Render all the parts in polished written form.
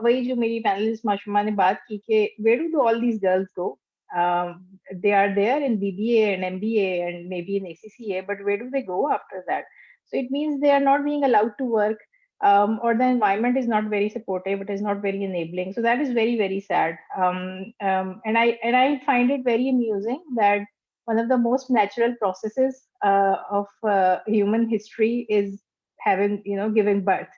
वही जो मेरी पैनलिस्ट माशूमा ने बात की कि where do all these girls go? They are there in BBA and MBA and maybe in ACCA, but where do they go after that? So it means they are not being allowed to work, or the environment is not very supportive, it is not very enabling. So that is very, very sad. And I find it very amusing that one of the most natural processes of human history is having, giving birth,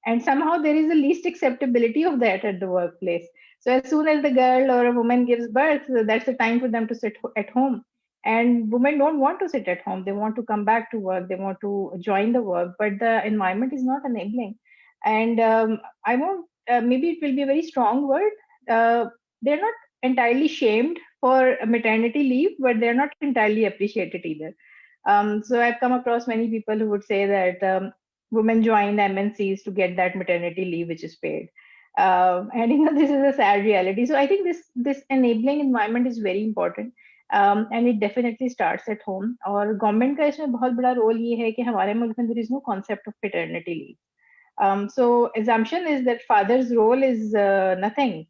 and somehow there is the least acceptability of that at the workplace. So as soon as the girl or a woman gives birth, that's the time for them to sit at home. And women don't want to sit at home, they want to come back to work, they want to join the work, but the environment is not enabling. And I won't, maybe it will be a very strong word, they're not entirely shamed for maternity leave, but they're not entirely appreciated either. So I've come across many people who would say that women join MNCs to get that maternity leave, which is paid. And this is a sad reality. So I think this enabling environment is very important, and it definitely starts at home. और government का इसमें बहुत बड़ा role ये है कि हमारे मुल्क में there is no concept of paternity leave. So assumption is that father's role is nothing.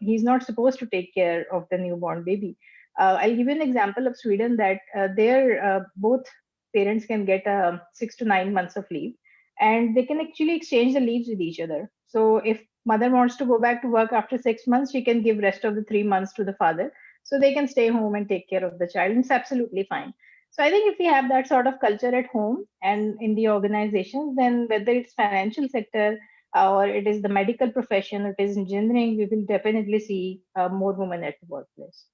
He's not supposed to take care of the newborn baby. I'll give you an example of Sweden that there both parents can get 6 to 9 months of leave, and they can actually exchange the leaves with each other. So if mother wants to go back to work after 6 months, she can give rest of the 3 months to the father, so they can stay home and take care of the child. It's absolutely fine. So I think if we have that sort of culture at home and in the organizations, then whether it's financial sector or it is the medical profession, it is engineering, we will definitely see more women at the workplace.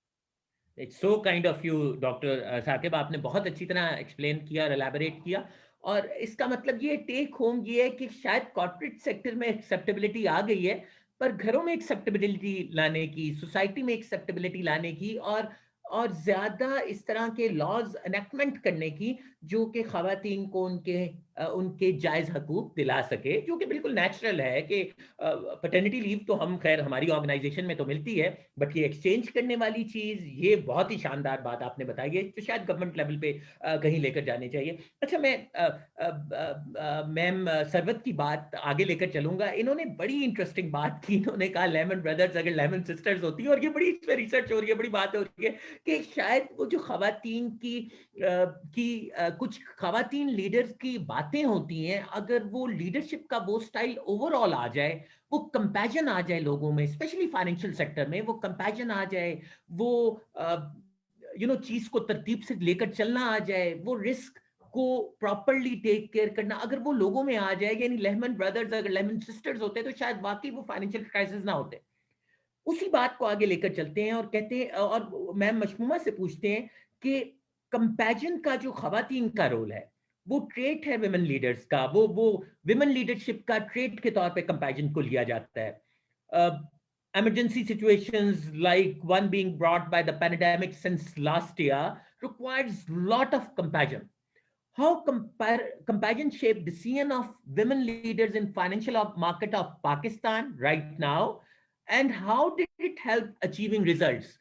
It's so kind of you doctor Saqib, आपने बहुत अच्छी तरह explain किया और elaborate किया। और इसका मतलब ये टेक होम ये है कि शायद कॉर्पोरेट सेक्टर में एक्सेप्टेबिलिटी आ गई है, पर घरों में एक्सेप्टेबिलिटी लाने की, सोसाइटी में एक्सेप्टेबिलिटी लाने की, और ज्यादा इस तरह के लॉज एनेक्टमेंट करने की जो कि खवातीन को उनके जायज हकूक दिला सके, जो कि बिल्कुल नेचुरल है कि पैटर्निटी लीव तो हम खैर हमारी ऑर्गेनाइजेशन में तो मिलती है, बट ये एक्सचेंज करने वाली चीज, ये बहुत ही शानदार बात आपने बताई है, तो शायद गवर्नमेंट लेवल पे कहीं लेकर जाने चाहिए। अच्छा, मैं मैम सरवत की बात आगे लेकर चलूंगा। इन्होंने बड़ी इंटरेस्टिंग बात की, इन्होंने कहा लेमन ब्रदर्स अगर लेमन सिस्टर्स होती है, और ये बड़ी इसमें रिसर्च हो रही है, बड़ी बात हो रही है कि शायद वो जो खवातीन की कुछ खवातीन लीडर्स की बातें होती हैं, अगर वो लीडरशिप का वो स्टाइल ओवरऑल आ जाए, वो कंपैशन आ जाए लोगों में, स्पेशली फाइनेंशियल सेक्टर में वो कंपैशन आ जाए, वो चीज को तरतीब से लेकर चलना आ जाए, वो रिस्क को प्रॉपरली टेक केयर करना अगर वो लोगों में आ जाए, यानी लेमन ब्रदर्स अगर लेमन सिस्टर्स होते तो शायद वाकई वो फाइनेंशियल क्राइसिस ना होते। उसी बात को आगे लेकर चलते हैं और कहते हैं, और मैम मशमूमा से पूछते हैं कि कंपैशन का जो खवातीन का रोल है, वो ट्रेट है विमेन लीडर्स का, वो विमेन लीडरशिप का ट्रेट के तौर पे कंपैशन को लिया जाता है। Emergency situations like one being brought by the pandemic since last year requires lot of compassion. How compassion shaped decision of women leaders in financial market of Pakistan right now, and how did it help achieving results,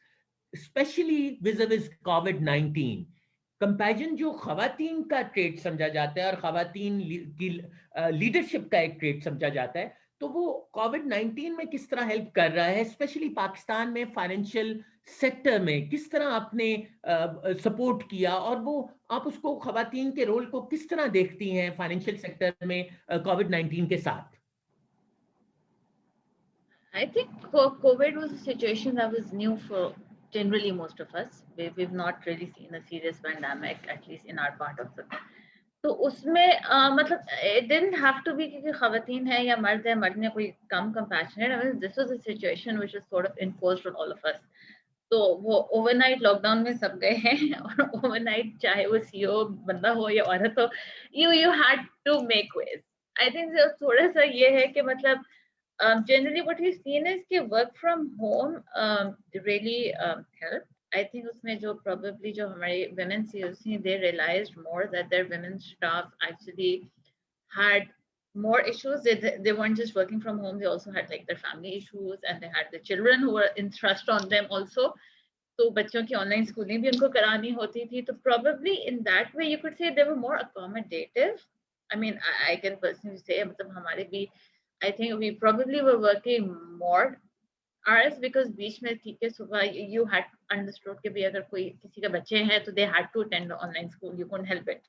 especially vis-a-vis COVID-19? Compassion जो खवातीन का trade समझा जाता है और खवातीन की leadership का एक ट्रेड समझा जाता है, तो वो कोविड-19 में किस तरह हेल्प कर रहा है, स्पेशली पाकिस्तान में फाइनेंशियल सेक्टर में किस तरह आपने सपोर्ट किया, और वो आप उसको खवातीन के रोल को किस तरह देखती हैं फाइनेंशियल सेक्टर में कोविड-19 के साथ? I think COVID was a situation that was new for generally most of us. We've not really seen a serious pandemic, at least in our part of the world. तो उसमें मतलब it didn't have to be क्योंकि खवातीन है या मर्द में कोई कम compassionate. I mean, this was a situation which was sort of enforced on all of us. तो वो ओवरनाइट लॉकडाउन में सब गए हैं, और ओवरनाइट चाहे वो सीईओ बंदा हो या औरत हो, you had to make ways. I think थोड़ा सा ये है कि मतलब generally what we've seen is कि work from home really helped. I think उसमें जो probably जो हमारे women CEOs थी, they realized more that their women staff actually had more issues. They weren't just working from home, they also had like their family issues, and they had the children who were in thrust on them also. तो बच्चों की online schooling भी उनको करानी होती थी, तो probably in that way you could say they were more accommodative. I mean, I can personally say मतलब हमारे भी I think we probably were working more hours because बीच में ठीक है सुबह you had understood कि भी अगर कोई किसी के बच्चे हैं तो they had to attend the online school, you couldn't help it,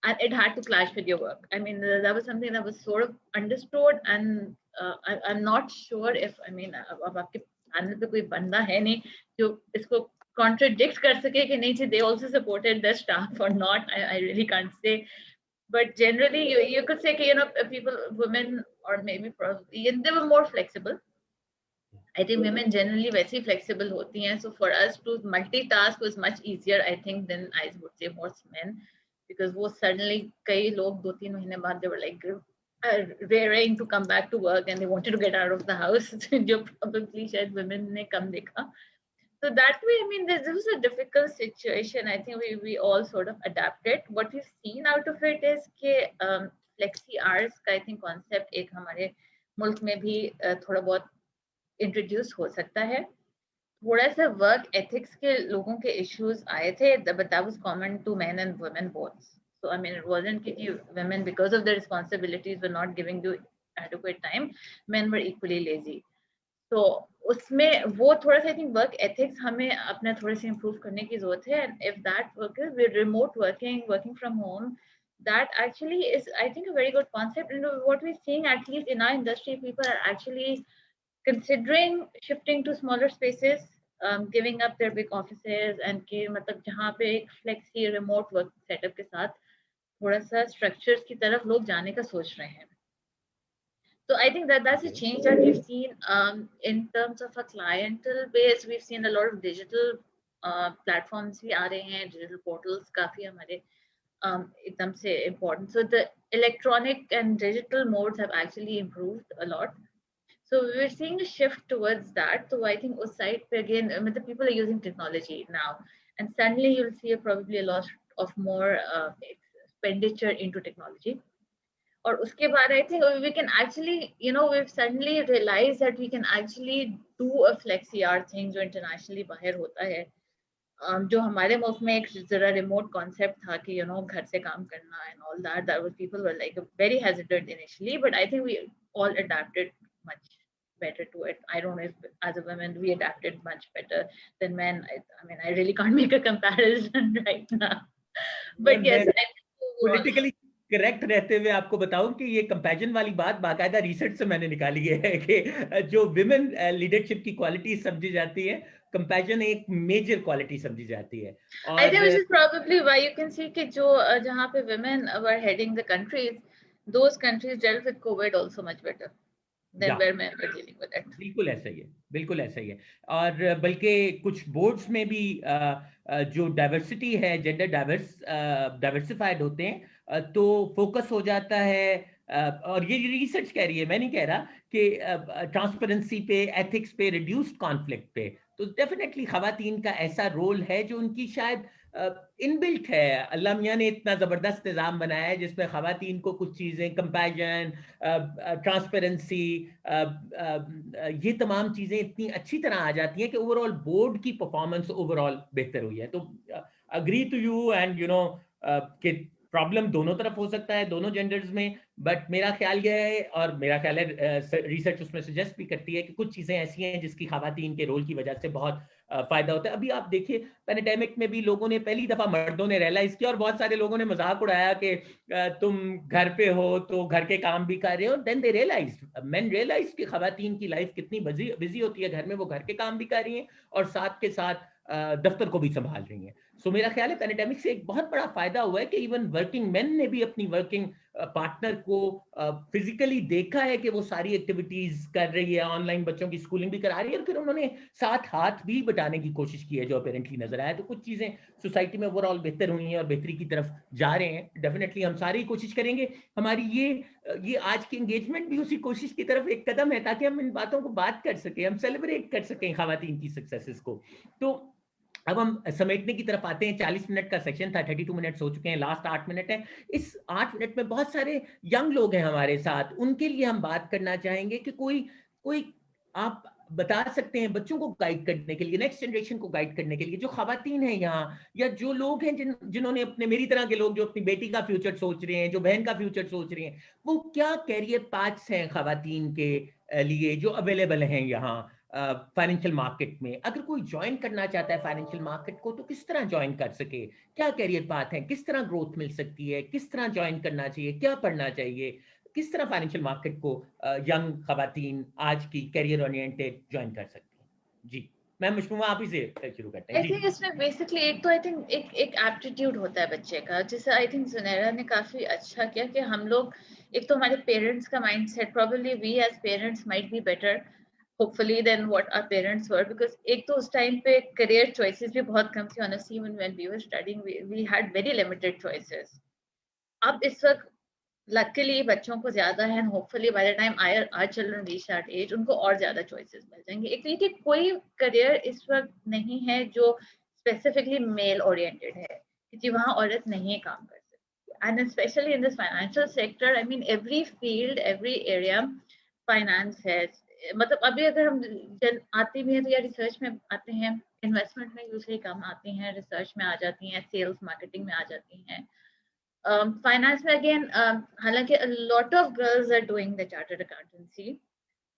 and it had to clash with your work. I mean that was something that was sort of understood, and I'm not sure if अब आपके panel पे कोई बंदा है नहीं जो इसको contradict कर सके कि नहीं they also supported the staff or not. I really can't say. But generally, you could say, people, women, or maybe probably, and they were more flexible. I think women generally very flexible hoti hain. So for us to multitask was much easier, I think, than I would say most men, because wo suddenly kai log 2-3 mahine baad they were like raring to come back to work and they wanted to get out of the house. Jo probably shayad women ne kam dekha. So that way, I mean, this was a difficult situation. I think we all sort of adapted. What we've seen out of it is that flexi hours का I think concept एक हमारे मुल्क में भी थोड़ा बहुत introduce हो सकता है. थोड़ा सा work ethics के लोगों के issues आए थे, but that was common to men and women both. So I mean, it wasn't कि women because of their responsibilities were not giving you adequate time. Men were equally lazy. तो उसमें वो थोड़ा सा आई थिंक वर्क एथिक्स हमें अपना थोड़े से इम्प्रूव करने की जरूरत है. If that work is with remote working from home, that actually is I think a very good concept, and what we're seeing at least in our industry, people are actually considering shifting to smaller spaces, giving up their big offices, and कि मतलब जहाँ पे एक flexi remote work setup के साथ थोड़ा सा structures की तरफ लोग जाने का सोच रहे हैं. So I think that's a change that we've seen in terms of a clientele base. We've seen a lot of digital platforms भी आ रहे हैं, digital portals काफी हमारे एकदम से important. So the electronic and digital modes have actually improved a lot. So we're seeing a shift towards that. So I think उस side पे again, the people are using technology now, and suddenly you'll see probably a lot of more expenditure into technology. और उसके बाद I think we can actually, we've suddenly realized that we can actually do a flexi hour thing जो internationally बाहर होता है, जो हमारे मुल्क में एक जरा remote concept था कि घर से काम करना and all that. That was, people were like very hesitant initially, but I think we all adapted much better to it. I don't know if as a woman we adapted much better than men. I mean, I really can't make a comparison right now, but yes, I think politically correct रहते हुए आपको बताऊं कि ये comparison वाली बात बाकायदा research से मैंने निकाली है कि जो विमेन लीडरशिप की क्वालिटी समझी जाती है, कंपैरिजन एक मेजर क्वालिटी समझी जाती है. I think which is probably why you can see कि जो जहाँ पे women were heading the countries, those countries dealt with COVID also much better than where men were dealing with it. बिल्कुल ऐसा ही है, बिल्कुल ऐसा ही है. और बल्कि कुछ बोर्ड्स में भी जो डाइवर्सिटी है, जेंडर डाइवर्सिफाइड होते हैं, तो फोकस हो जाता है. और ये रिसर्च कह रही है, मैं नहीं कह रहा, कि ट्रांसपेरेंसी पे, एथिक्स पे, रिड्यूस्ड कॉन्फ्लिक्ट पे. तो डेफिनेटली खवातीन का ऐसा रोल है जो उनकी शायद इनबिल्ट है. अल्लाह मियां ने इतना जबरदस्त निज़ाम बनाया है जिसमें खवातीन को कुछ चीजें, कंपैरिजन, ट्रांसपेरेंसी, ये तमाम चीजें इतनी अच्छी तरह आ जाती हैं कि ओवरऑल बोर्ड की परफॉर्मेंस ओवरऑल बेहतर हुई है. तो अग्री टू यू, एंड कि प्रॉब्लम दोनों तरफ हो सकता है, दोनों जेंडर्स में. बट मेरा ख्याल यह है, और मेरा ख्याल है रिसर्च उसमें सजेस्ट भी करती है कि कुछ चीजें ऐसी हैं जिसकी खवातीन के रोल की वजह से बहुत फायदा होता है. अभी आप देखिए, पैंडेमिक में भी लोगों ने पहली दफा मर्दों ने रियलाइज किया, और बहुत सारे लोगों ने मजाक उड़ाया कि तुम घर पे हो तो घर के काम भी कर रहे हो. Then they realise, men realise कि खवातीन की लाइफ कितनी बिजी होती है घर में. वो घर के काम भी कर रही हैं और साथ के साथ दफ्तर को भी संभाल रही हैं. सो मेरा ख्याल है पैंडेमिक से एक बहुत बड़ा फायदा हुआ है कि इवन वर्किंग मेन ने भी अपनी वर्किंग पार्टनर को फिजिकली देखा है कि वो सारी एक्टिविटीज कर रही है, ऑनलाइन बच्चों की स्कूलिंग भी करा रही है, और फिर उन्होंने साथ हाथ भी बटाने की कोशिश की है जो अपेरेंटली नजर आया. तो कुछ चीजें सोसाइटी में ओवरऑल बेहतर हुई हैं और बेहतरी की तरफ जा रहे हैं. डेफिनेटली हम सारी कोशिश करेंगे. हमारी ये आज की एंगेजमेंट भी उसी कोशिश की तरफ एक कदम है, ताकि हम इन बातों को बात कर सकें, हम सेलिब्रेट कर सकें खवातीन की सक्सेसेस को. तो अब हम समेटने की तरफ आते हैं. 40 मिनट का सेक्शन था, 32 मिनट्स हो चुके हैं, लास्ट 8 मिनट है. इस 8 मिनट में बहुत सारे यंग लोग हैं हमारे साथ, उनके लिए हम बात करना चाहेंगे कि कोई आप बता सकते हैं बच्चों को गाइड करने के लिए, नेक्स्ट जनरेशन को गाइड करने के लिए, जो खवातीन हैं यहाँ, या जो लोग हैं जिन्होंने अपने, मेरी तरह के लोग जो अपनी बेटी का फ्यूचर सोच रहे हैं, जो बहन का फ्यूचर सोच रहे हैं, वो क्या कैरियर पाथ्स हैं खवातीन के लिए जो अवेलेबल हैं यहाँ फाइनेंशियल मार्केट में? अगर कोई ज्वाइन करना चाहता है फाइनेंशियल मार्केट को, तो किस तरह ज्वाइन कर सके? क्या कैरियर पाथ है? किस तरह ग्रोथ मिल सकती है? किस तरह ज्वाइन करना चाहिए? क्या पढ़ना चाहिए? किस तरह फाइनेंशियल मार्केट को यंग खवातीन आज की कैरियर ओरिएंटेड ज्वाइन कर सकती हैं? जी मैम मुश्तफा, आप ही से शुरू करते हैं। आई थिंक इसमें बेसिकली एक तो आई थिंक एक एप्टीट्यूड होता है बच्चे का, जिसे आई थिंक सुनैरा ने काफी अच्छा किया कि हम लोग, एक तो हमारे पेरेंट्स का mindset, probably we as parents might be better hopefully than what our parents were, because एक तो उस टाइम पे career choices भी बहुत कम थी honestly. Even when we were studying we had very limited choices. अब इस वक्त luckily बच्चों को ज्यादा है, and hopefully by the time our children reach that age उनको और ज्यादा choices मिल जाएंगे. एक तो ये कि कोई career इस वक्त नहीं है जो specifically male oriented है, क्योंकि वहाँ औरत नहीं काम कर सकती, and especially in this financial sector, I mean every field, every area finance है. मतलब अभी अगर हम आते भी हैं तो या रिसर्च में आते हैं, इन्वेस्टमेंट में यूजली कम आती हैं, रिसर्च में आ जाती हैं, सेल्स मार्केटिंग में आ जाती हैं. फाइनेंस में अगेन हालांकि a lot of girls are doing the chartered accountancy,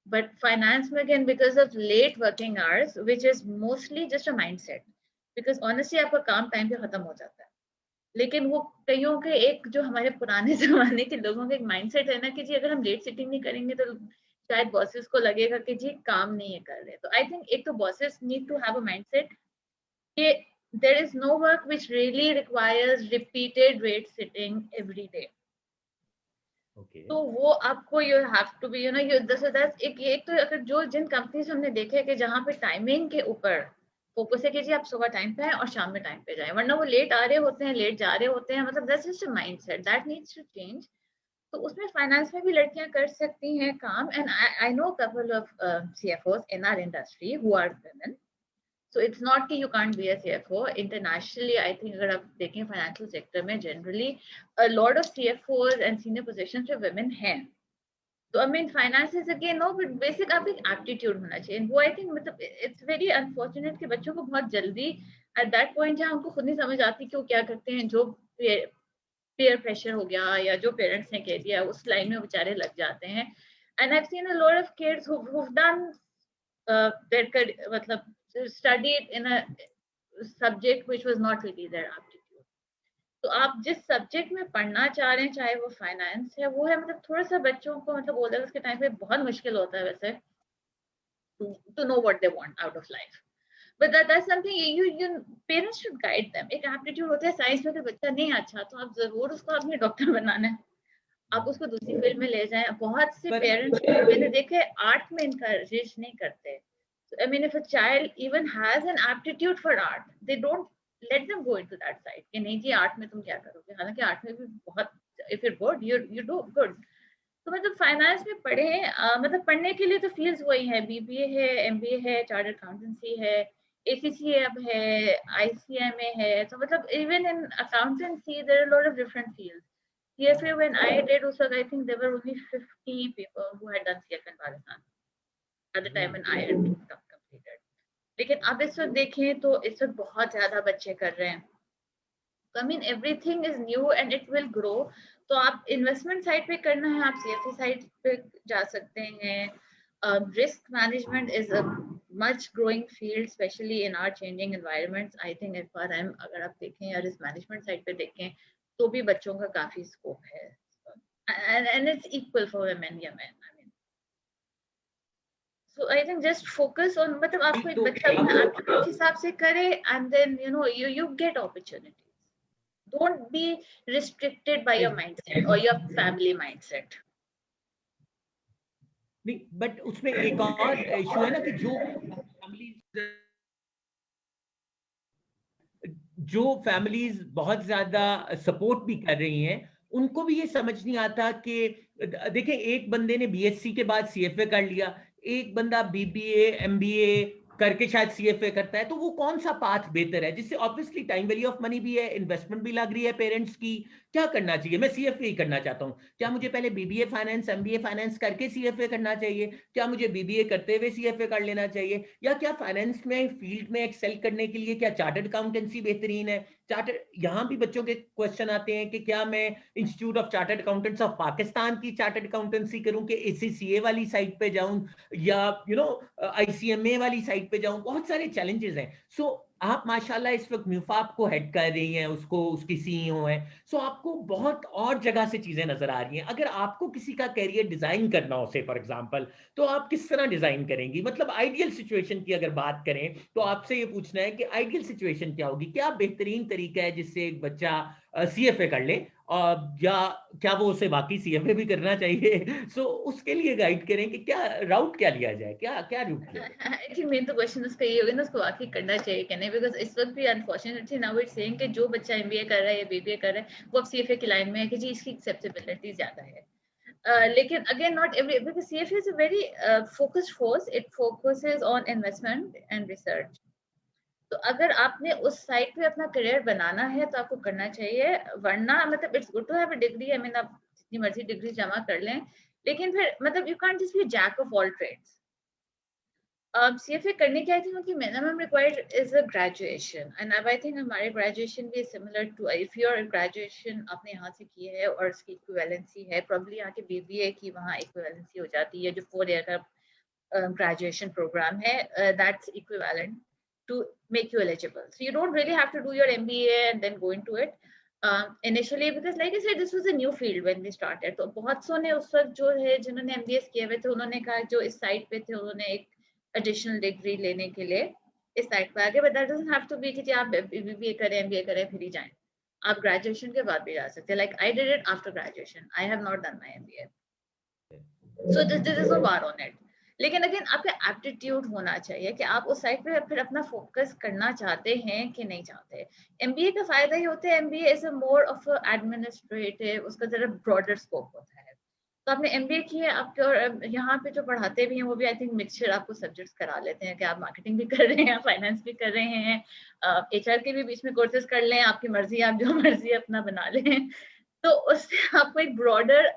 but finance में again because of late working hours, which is mostly just a mindset, because honestly आपका काम टाइम पे खत्म हो जाता है, लेकिन वो कईयों के एक जो हमारे पुराने जमाने के लोगों का एक माइंडसेट है ना कि जी अगर हम लेट सिटिंग नहीं करेंगे तो शायद बॉसेस को लगेगा कि जी काम नहीं है कर रहे. तो आई थिंक एक तो bosses need to have a mindset कि there is no work which really requires repeated late sitting every day. तो वो आपको you have to be you know you that's एक तो अगर जो जिन कंपनीज हमने देखे है कि जहाँ पे टाइमिंग के ऊपर फोकस है कि जी आप सुबह टाइम पे आए और शाम में टाइम पे जाएं, वरना वो लेट आ रहे होते हैं, लेट जा रहे होते हैं. मतलब that's just a mindset that needs to change. तो उसमें फाइनेंस में भी लड़कियां कर सकती हैं काम, and I know couple of CFOs in our industry who are women. So it's not कि you can't be a CFO. Internationally I think अगर आप देखें फाइनेंशियल सेक्टर में generally a lot of CFOs and senior positions पे women हैं. तो I mean finance is again no, but basic आप एक एप्टीट्यूड होना चाहिए. वो आई थिंक मतलब इट्स वेरी अनफॉर्चुनेट कि बच्चों को बहुत जल्दी एट दैट पॉइंट जहाँ उनको खुद नहीं समझ आती कि वो क्या करते हैं, जो peer pressure हो गया या जो पेरेंट्स ने कह दिया उस लाइन में बेचारे लग जाते हैं. And I've seen a lot of kids who've done मतलब studied in a subject which was not really their aptitude. तो आप जिस सब्जेक्ट में पढ़ना चाह रहे हैं, चाहे वो फाइनेंस है, वो है मतलब थोड़ा सा बच्चों को मतलब ओ लेवल्स के टाइम पे बहुत मुश्किल होता है वैसे to know what they want out of life. But that's something you parents should guide them. एक एप्टीट्यूड होता है साइंस में, तो बच्चा नहीं अच्छा तो आप जरूर उसको अपने डॉक्टर बनाना है, आप उसको दूसरी फील्ड में ले जाएं. बहुत से पेरेंट्स मैंने देखे आर्ट में इनकरेज नहीं करते. I mean if a child even has an aptitude for art, they don't let them go into that side कि नहीं जी आर्ट में तुम क्या करोगे, हालांकि आर्ट में भी बहुत if you're good you do good. तो मतलब फाइनेंस में पढ़े मतलब पढ़ने के लिए तो फील्ड्स वही है, BBA है, MBA है, चार्टर्ड अकाउंटेंसी है, ACCA अब है, ICMA है. तो मतलब even in accountancy there are a lot of different fields. CFA when I did उस वक्त I think there were only 50 people who had done CFA in Pakistan at the time when I had completed. लेकिन अब इस वक्त देखें तो इस वक्त बहुत ज्यादा बच्चे कर रहे हैं. I mean everything is new and it will grow. तो आप इन्वेस्टमेंट साइड पे करना है, आप CFA साइड पे जा सकते हैं. Risk management is a much growing field, especially in our changing environments. I think FRM अगर आप देखें या risk management साइड पे देखें तो भी बच्चों का काफी स्कोप है, and it's equal for women या men. I mean, so I think just focus on मतलब आपको एक बच्चा अपने aptitude हिसाब से करे, and then you know you get opportunities. Don't be restricted by your mindset or your family mindset. नहीं, बट उसमें एक और इशू है ना कि जो फैमिलीज बहुत ज्यादा सपोर्ट भी कर रही हैं, उनको भी ये समझ नहीं आता कि देखिए एक बंदे ने BSc के बाद CFA कर लिया, एक बंदा BBA MBA करके शायद CFA करता है, तो वो कौन सा पाथ बेहतर है जिससे obviously time value of money भी है, इन्वेस्टमेंट भी लग रही है पेरेंट्स की, क्या करना चाहिए? मैं CFA ही करना चाहता हूँ, क्या मुझे पहले BBA फाइनेंस MBA फाइनेंस करके CFA करना चाहिए, क्या मुझे BBA करते हुए CFA कर लेना चाहिए, या क्या फाइनेंस में फील्ड में एक्सेल करने के लिए क्या चार्टर्ड अकाउंटेंसी बेहतरीन है? चार्टर्ड, यहाँ भी बच्चों के क्वेश्चन आते हैं कि क्या मैं institute of chartered accountants of Pakistan की चार्टर्ड अकाउंटेंसी करूं, कि ACCA वाली साइट पे जाऊं, या ICMA वाली साइट पे जाऊं? बहुत सारे चैलेंजेस हैं। सो आप माशाल्लाह इस वक्त म्यूफाप को हेड कर रही हैं, उसको, उसकी CEO हैं। सो आपको बहुत और जगह से चीजें नजर आ रही हैं। अगर आपको किसी का कैरियर डिजाइन करना हो, से फॉर एग्जांपल, तो आप किस तरह डिजाइन करेंगी? मतलब आइडियल सिचुएशन की अगर बात करें तो आपसे ये पूछना है कि आइडियल सिचुएशन क्या होगी, क्या बेहतरीन तरीका है जिससे एक बच्चा CFA कर ले, या क्या वो उसे बाकी CFA भी करना चाहिए? सो उसके लिए गाइड करें कि क्या राउट क्या लिया जाए, क्या क्या रूट लिया जाए? आई थिंक मेन तो क्वेश्चन उसका ये होगा ना, उसको वाकई करना चाहिए कि नहीं, बिकॉज इस वक्त भी अनफॉर्चुनेटली नाउ इट्स सेइंग कि जो बच्चा MBA कर रहा है या BBA कर रहा है वो अब CFA की लाइन में है कि जी इसकी एक्सेप्टेबिलिटी ज्यादा है। लेकिन again not every, because CFA is a very focused force, it focuses on investment and research. तो अगर आपने उस साइड पे अपना करियर बनाना है तो आपको करना चाहिए, वरना मतलब it's good to have a degree, I mean आप जितनी मर्जी डिग्री जमा कर लें, लेकिन फिर मतलब you can't just be jack of all trades. CFA करने की आई थिंक कि minimum required is a graduation, and अब आई थिंक हमारे ग्रेजुएशन भी similar to, if your graduation आपने यहाँ से की है और उसकी इक्विवेलेंसी है, प्रॉब्ली यहाँ के BBA की वहाँ इक्विवेलेंसी हो जाती है, जो 4 ईयर का ग्रेजुएशन प्रोग्राम है, that's equivalent to make you eligible. So you don't really have to do your MBA and then go into it initially, because like I said, this was a new field when we started. तो बहुत सौ ने उस वक्त जो है जिन्होंने MBA किए हुए थे, उन्होंने कहा जो इस साइट पे थे उन्होंने एक एडिशनल डिग्री लेने के लिए इस साइट पे आगे, but that doesn't have to be कि आप BBA करें MBA करें फिर ही जाएं, आप ग्रेजुएशन के बाद भी जा सकते हैं। Like I did it after graduation, I have not done my MBA, so this is no war on it. लेकिन अगेन आपका एप्टीट्यूड होना चाहिए कि आप उस साइड पे फिर अपना फोकस करना चाहते हैं कि नहीं चाहते। MBA का फायदा ये होता है, MBA is a more of administrative, उसका जरा ब्रॉडर स्कोप होता है। तो आपने MBA की है आपके, और यहाँ पे जो पढ़ाते भी हैं वो भी आई थिंक मिक्सचर आपको सब्जेक्ट्स करा लेते हैं कि आप मार्केटिंग भी कर रहे हैं, फाइनेंस भी कर रहे हैं, HR के भी बीच में कोर्सेज कर लें, आपकी मर्जी, आप जो मर्जी अपना बना लें, तो उससे आपको एक ब्रॉडर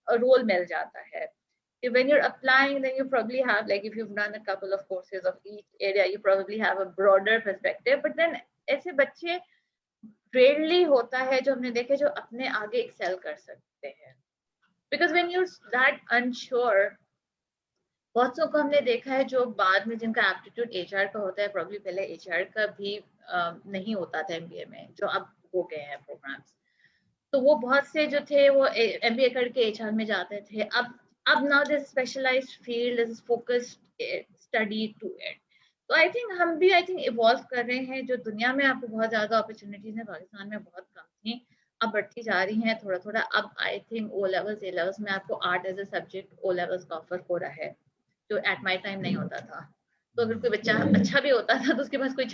रोल मिल जाता है। When you're applying, then you probably have, like if you've done a couple of courses of each area, you probably have a broader perspective. But then ऐसे बच्चे rarely होता है जो हमने देखे जो अपने आगे excel कर सकते हैं, because when you're that unsure, बहुत सौ को हमने देखा है जो बाद में जिनका एप्टीट्यूड HR का होता है, probably पहले HR का भी नहीं होता था MBA में, जो अब हो गए हैं प्रोग्राम्स, तो वो बहुत से जो थे वो MBA करके HR में जाते थे। अब now this specialized field is focused study to it. तो I think हम भी इवॉल्व कर रहे हैं। जो दुनिया में आपको बहुत ज्यादा अपॉर्चुनिटीज हैं, पाकिस्तान में बहुत कम थी, अब बढ़ती जा रही हैं थोड़ा थोड़ा। अब I think O levels A levels में आपको art as a subject O levels का ऑफर हो रहा है, जो एट माई टाइम नहीं होता था। तो अगर कोई बच्चा अच्छा भी होता था तो उसके पास कोई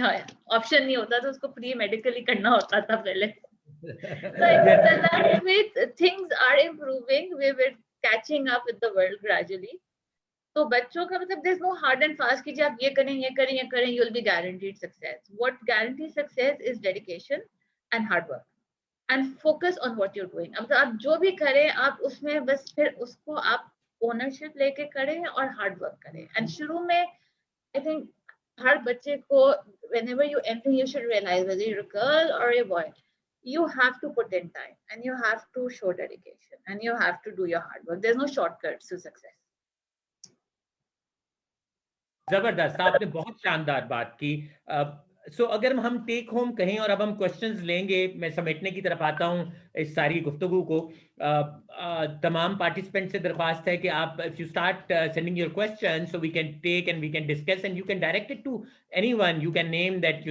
ऑप्शन नहीं होता, तो उसको प्री मेडिकली करना होता था पहले। So that way things are improving, we're catching up with the world gradually. तो बच्चों का मतलब there's no hard and fast कि आप ये करें ये करें ये करें, you'll be guaranteed success. What guarantees success is dedication and hard work and focus on what you're doing. अब आप जो भी करें आप उसमें बस फिर उसको आप ओनरशिप लेके करें और हार्ड वर्क करें। एंड शुरू में आई थिंक हर बच्चे को whenever you enter you should realize whether you're a girl or a boy, you have to put in time and you have to show dedication and you have to do your hard work. There's no shortcuts to success. जबरदस्त, आपने बहुत शानदार बात की। सो अगर हम take home कहें, और अब हम क्वेश्चंस लेंगे, मैं समेटने की तरफ आता हूं इस सारी गुफ्तगू को। तमाम पार्टिसिपेंट से दरख्वास्त है कि आप if you start sending your question so we can take and we can discuss and you can direct it to anyone, you can name that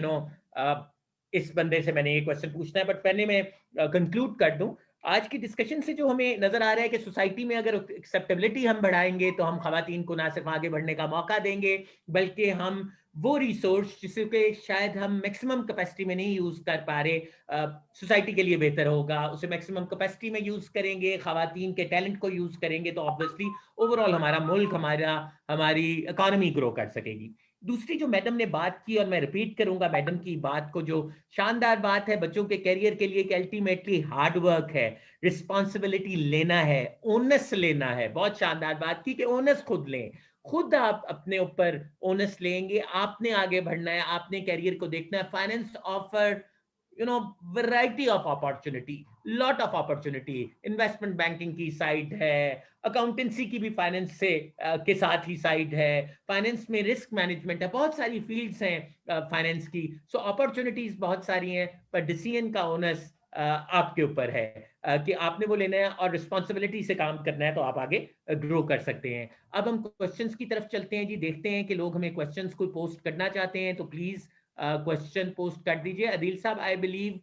इस बंदे से मैंने ये क्वेश्चन पूछना है। बट पहले मैं कंक्लूड कर दूं आज की डिस्कशन से जो हमें नजर आ रहा है कि सोसाइटी में अगर एक्सेप्टेबिलिटी हम बढ़ाएंगे तो हम खवातीन को ना सिर्फ आगे बढ़ने का मौका देंगे, बल्कि हम वो रिसोर्स जिसके शायद हम मैक्सिमम कैपेसिटी में नहीं यूज कर पा रहे, सोसाइटी के लिए बेहतर होगा, उसे मैक्सिमम कैपेसिटी में यूज करेंगे, खवातीन के टैलेंट को यूज करेंगे, तो ऑब्वियसली ओवरऑल हमारा मुल्क, हमारी इकोनॉमी ग्रो कर सकेगी। दूसरी जो मैडम ने बात की, और मैं रिपीट करूंगा मैडम की बात को, जो शानदार बात है बच्चों के करियर के लिए कि अल्टीमेटली हार्ड वर्क है, रिस्पॉन्सिबिलिटी लेना है, ओनस लेना है। बहुत शानदार बात की कि ओनस खुद लें, खुद आप अपने ऊपर ओनस लेंगे, आपने आगे बढ़ना है, आपने करियर को देखना है। Finance offer variety of opportunity, lot of opportunity. Investment banking की साइड है, अकाउंटेंसी की भी फाइनेंस से के साथ ही साइड है, फाइनेंस में रिस्क मैनेजमेंट है, बहुत सारी फील्ड्स हैं फाइनेंस की। सो अपॉर्चुनिटीज बहुत सारी हैं, पर डिसीजन का ओनस आपके ऊपर है कि आपने वो लेना है और रिस्पॉन्सिबिलिटी से काम करना है, तो आप आगे ग्रो कर सकते हैं। अब हम क्वेश्चंस की तरफ चलते हैं जी, देखते हैं कि लोग हमें क्वेश्चंस को पोस्ट करना चाहते हैं, तो प्लीज क्वेश्चन पोस्ट कर दीजिए। अदील साहब, आई बिलीव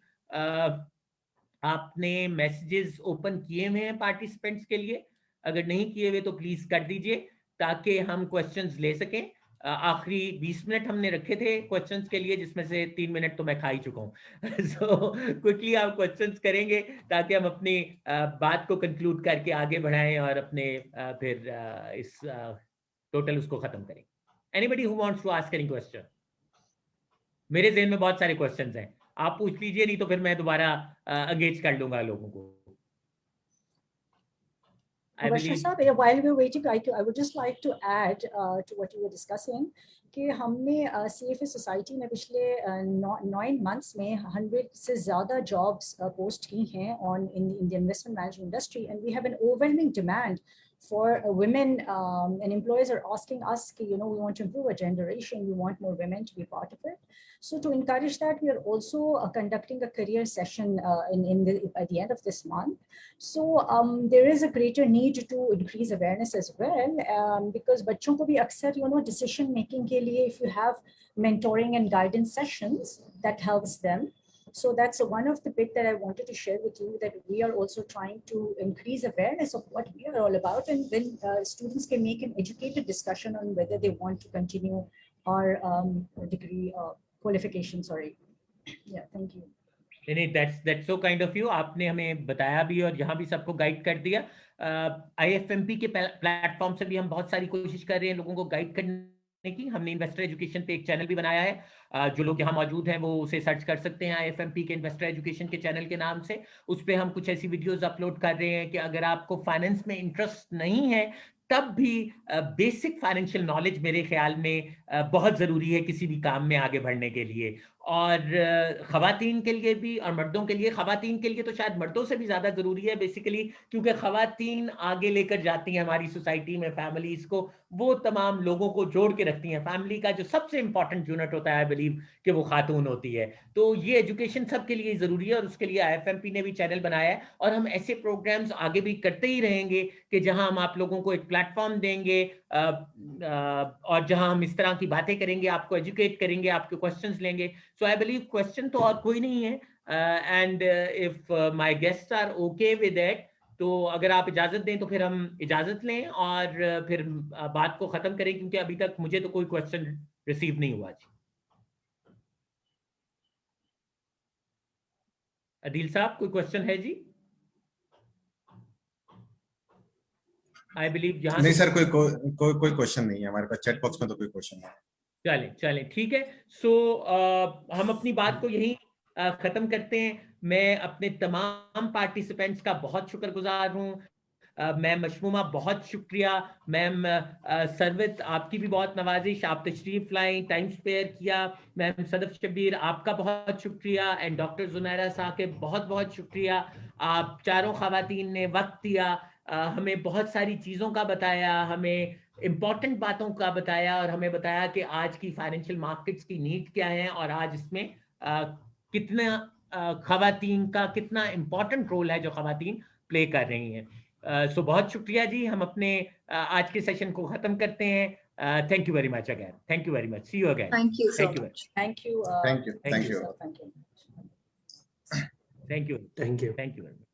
आपने मैसेजेस ओपन किए हुए हैं पार्टिसिपेंट्स के लिए, अगर नहीं किए हुए तो प्लीज कर दीजिए ताकि हम क्वेश्चंस ले सकें। आखिरी 20 मिनट हमने रखे थे क्वेश्चंस के लिए, जिसमें से 3 मिनट तो मैं खा ही चुका हूं। सो क्विकली आप क्वेश्चंस करेंगे ताकि हम अपनी बात को कंक्लूड करके आगे बढ़ाएं और अपने फिर इस टोटल उसको खत्म करें। Anybody who wants to ask any question? मेरे ज़हन में बहुत सारे क्वेश्चंस हैं, आप पूछ लीजिए, नहीं तो फिर मैं दोबारा एंगेज कर लूंगा लोगों को। Bashir साहब, while we are waiting, I would just like to add to what you were discussing कि हमने CFA सोसाइटी में पिछले 9 months में 100 से ज़्यादा जॉब्स पोस्ट की हैं on in the investment management industry, and we have an overwhelming demand for women, and employers are asking us, we want to improve our gender ratio, we want more women to be part of it. So to encourage that, we are also conducting a career session at the end of this month. So there is a greater need to increase awareness as well, because बच्चों को भी अक्सर decision making के लिए, if you have mentoring and guidance sessions, that helps them. So that's one of the bit that I wanted to share with you, that we are also trying to increase awareness of what we are all about, and then students can make an educated discussion on whether they want to continue our degree qualification. Sorry. Yeah, thank you. नहीं, that's so kind of you. आपने हमें बताया भी और यहाँ भी सबको guide कर दिया। IFMP के प्लेटफॉर्म से भी हम बहुत सारी कोशिश कर रहे हैं लोगों को गाइड करने की। हमने इन्वेस्टर एजुकेशन पे एक चैनल भी बनाया है, जो लोग यहाँ मौजूद हैं वो उसे सर्च कर सकते हैं IFMP के इन्वेस्टर एजुकेशन के चैनल के नाम से। उस पर हम कुछ ऐसी वीडियोस अपलोड कर रहे हैं कि अगर आपको फाइनेंस में इंटरेस्ट नहीं है तब भी बेसिक फाइनेंशियल नॉलेज मेरे ख्याल में बहुत ज़रूरी है किसी भी काम में आगे बढ़ने के लिए। और ख़वातीन के लिए भी और मर्दों के लिए, ख़वातीन के लिए तो शायद मर्दों से भी ज़्यादा ज़रूरी है बेसिकली, क्योंकि ख़वातीन आगे लेकर जाती हैं हमारी सोसाइटी में फैमिलीज़ को, वो तमाम लोगों को जोड़ के रखती हैं। फैमिली का जो सबसे इंपॉर्टेंट यूनिट होता है, आई बिलीव कि वो खातून होती है। तो ये एजुकेशन सबके लिए ज़रूरी है और उसके लिए IFMP ने भी चैनल बनाया है, और हम ऐसे प्रोग्राम्स आगे भी करते ही रहेंगे कि जहाँ हम आप लोगों को एक प्लेटफॉर्म देंगे और जहाँ हम इस तरह की बातें करेंगे, आपको एजुकेट करेंगे, आपके क्वेश्चंस लेंगे। So I believe क्वेश्चन तो और कोई नहीं है, and if my guests are okay with it, तो अगर आप इजाजत दें तो फिर हम इजाजत लें और फिर बात को खत्म करें, क्योंकि अभी तक मुझे तो कोई क्वेश्चन रिसीव नहीं हुआ जी। अदील साहब, कोई क्वेश्चन है जी? आई बिलीव यहाँ नहीं सर, कोई क्वेश्चन नहीं है हमारे पास, चैट बॉक्स में तो कोई क्वेश्चन नहीं है। चलें ठीक है। सो हम अपनी बात को यहीं खत्म करते हैं। मैं अपने तमाम पार्टिसिपेंट्स का बहुत शुक्रगुजार हूँ। मैम मशमूमा बहुत शुक्रिया, मैम सरवत आपकी भी बहुत नवाजिश, आप तशरीफ लाई, टाइम स्पेयर किया। मैम सदफ शबीर आपका बहुत शुक्रिया, एंड डॉक्टर जुनैरा साकिब बहुत बहुत शुक्रिया। आप चारों ख़वातीन ने वक्त दिया, हमें बहुत सारी चीज़ों का बताया, हमें इम्पॉर्टेंट बातों का बताया, और हमें बताया कि आज की फाइनेंशियल मार्केट्स की नीड क्या है और आज इसमें कितना ख़वातीन का कितना इम्पॉर्टेंट रोल है जो ख़वातीन प्ले कर रही हैं। सो बहुत शुक्रिया जी। हम अपने आज के सेशन को ख़त्म करते हैं। Thank you very much again, thank you very much, see you again. Thank you so much, thank you, thank you very much.